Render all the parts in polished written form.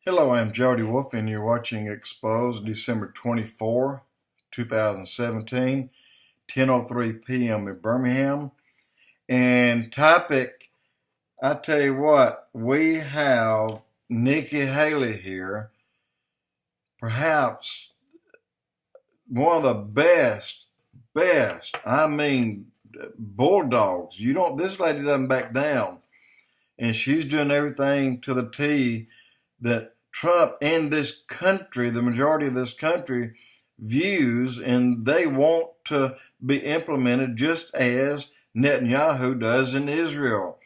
Hello, I'm Jody Wolf, and you're watching Expoz, December 24, 2017, 10:03 p.m. in Birmingham. And topic, I tell you what, we have Nikki Haley here, perhaps one of the best, I mean, bulldogs. This lady doesn't back down, and she's doing everything to the T that Trump and this country, the majority of this country, views, and they want to be implemented just as Netanyahu does in Israel.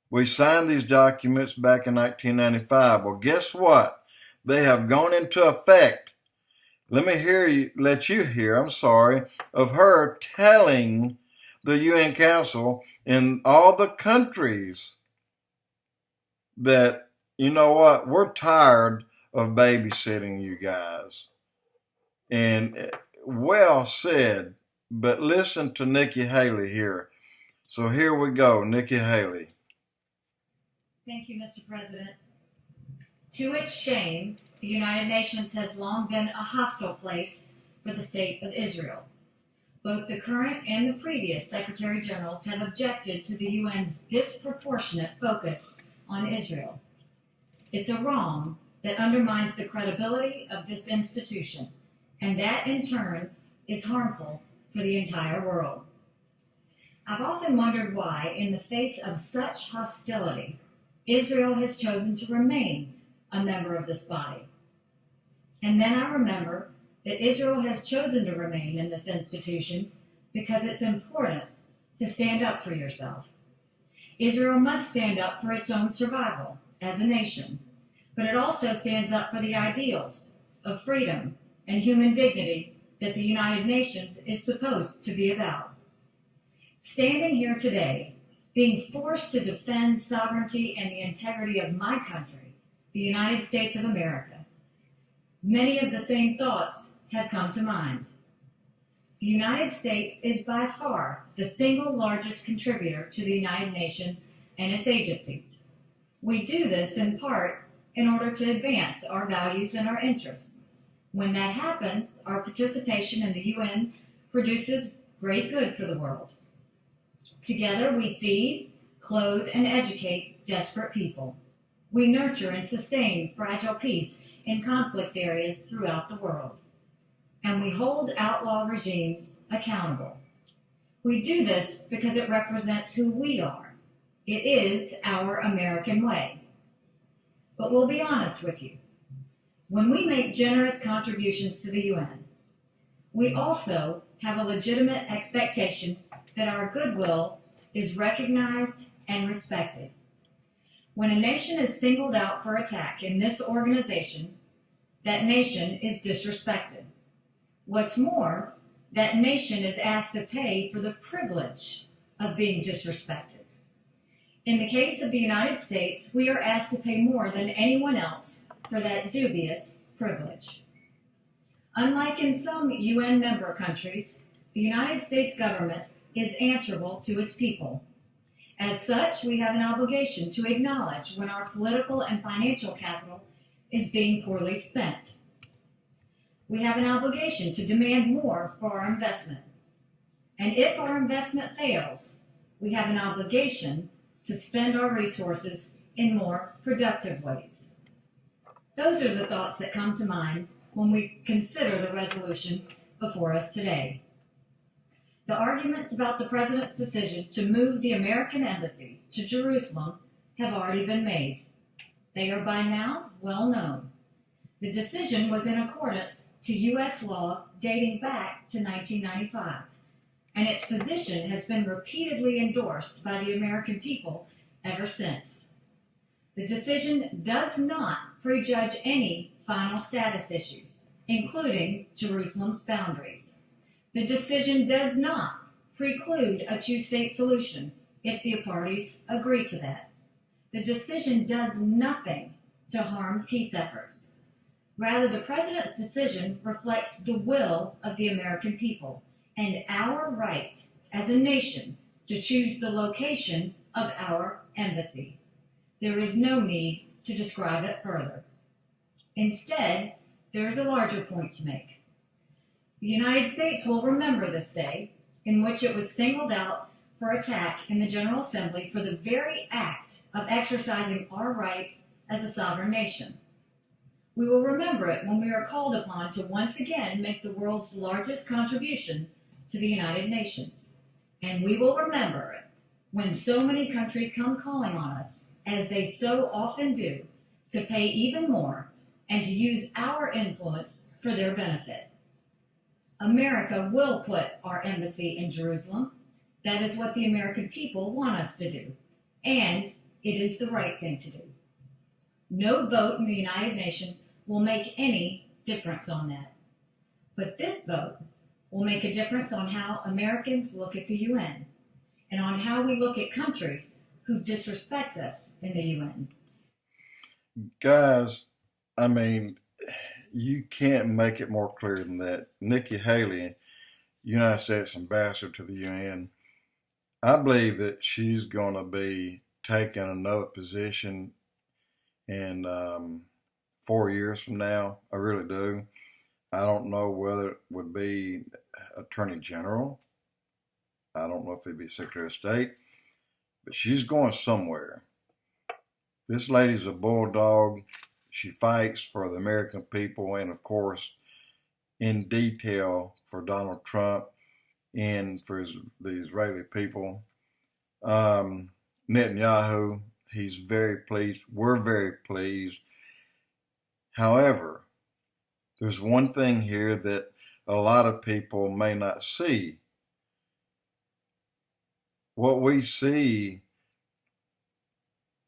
We signed these documents back in 1995. Well, guess what? They have gone into effect. Let you hear, of her telling the UN Council in all the countries that, you know what, we're tired of babysitting you guys. And well said, but listen to Nikki Haley here. So here we go, Nikki Haley. Thank you, Mr. President. To its shame, the United Nations has long been a hostile place for the state of Israel. Both the current and the previous Secretary Generals have objected to the UN's disproportionate focus on Israel. It's a wrong that undermines the credibility of this institution, and that in turn is harmful for the entire world. I've often wondered why, in the face of such hostility, Israel has chosen to remain a member of this body. And then I remember that Israel has chosen to remain in this institution because it's important to stand up for yourself. Israel must stand up for its own survival as a nation, but it also stands up for the ideals of freedom and human dignity that the United Nations is supposed to be about. Standing here today, being forced to defend sovereignty and the integrity of my country, the United States of America, many of the same thoughts have come to mind. The United States is by far the single largest contributor to the United Nations and its agencies. We do this in part in order to advance our values and our interests. When that happens, our participation in the UN produces great good for the world. Together we feed, clothe, and educate desperate people. We nurture and sustain fragile peace in conflict areas throughout the world. And we hold outlaw regimes accountable. We do this because it represents who we are. It is our American way. But we'll be honest with you. When we make generous contributions to the UN, we also have a legitimate expectation that our goodwill is recognized and respected. When a nation is singled out for attack in this organization, that nation is disrespected. What's more, that nation is asked to pay for the privilege of being disrespected. In the case of the United States, we are asked to pay more than anyone else for that dubious privilege. Unlike in some UN member countries, the United States government is answerable to its people. As such, we have an obligation to acknowledge when our political and financial capital is being poorly spent. We have an obligation to demand more for our investment. And if our investment fails, we have an obligation to spend our resources in more productive ways. Those are the thoughts that come to mind when we consider the resolution before us today. The arguments about the President's decision to move the American embassy to Jerusalem have already been made. They are by now well known. The decision was in accordance to U.S. law dating back to 1995, and its position has been repeatedly endorsed by the American people ever since. The decision does not prejudge any final status issues, including Jerusalem's boundaries. The decision does not preclude a two-state solution if the parties agree to that. The decision does nothing to harm peace efforts. Rather, the President's decision reflects the will of the American people and our right as a nation to choose the location of our embassy. There is no need to describe it further. Instead, there is a larger point to make. The United States will remember this day in which it was singled out for attack in the General Assembly for the very act of exercising our right as a sovereign nation. We will remember it when we are called upon to once again make the world's largest contribution to the United Nations. And we will remember it when so many countries come calling on us, as they so often do, to pay even more and to use our influence for their benefit. America will put our embassy in Jerusalem. That is what the American people want us to do, and it is the right thing to do. No vote in the United Nations will make any difference on that. But this vote will make a difference on how Americans look at the UN and on how we look at countries who disrespect us in the UN. Guys, I mean, you can't make it more clear than that. Nikki Haley, United States Ambassador to the UN, I believe that she's going to be taking another position in 4 years from now. I really do. I don't know whether it would be Attorney General. I don't know if it'd be Secretary of State, but she's going somewhere. This lady's a bulldog. She fights for the American people and, of course, in detail for Donald Trump and for the Israeli people. Netanyahu, he's very pleased. We're very pleased. However, there's one thing here that a lot of people may not see. What we see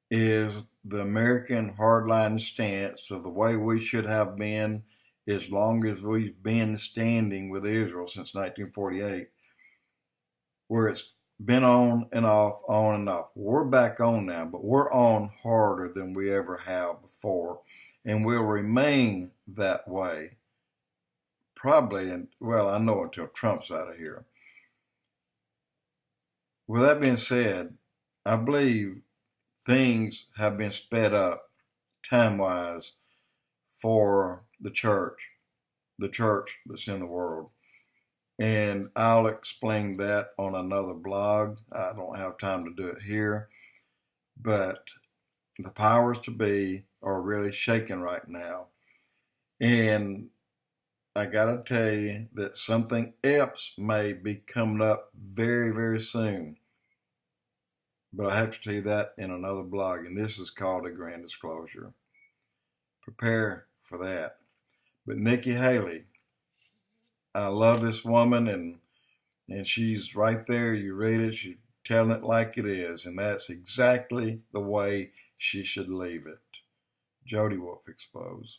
is the American hardline stance of the way we should have been as long as we've been standing with Israel since 1948, where it's been on and off, on and off. We're back on now, but we're on harder than we ever have before, and will remain that way probably, I know until Trump's out of here. With that being said, I believe things have been sped up time-wise for the church that's in the world. And I'll explain that on another blog. I don't have time to do it here. But the powers to be are really shaking right now. And I got to tell you that something else may be coming up very, very soon. But I have to tell you that in another blog, and this is called A Grand Disclosure. Prepare for that. But Nikki Haley, I love this woman, and she's right there. You read it, she's telling it like it is, and that's exactly the way she should leave it. Jody Wolf, Expoz.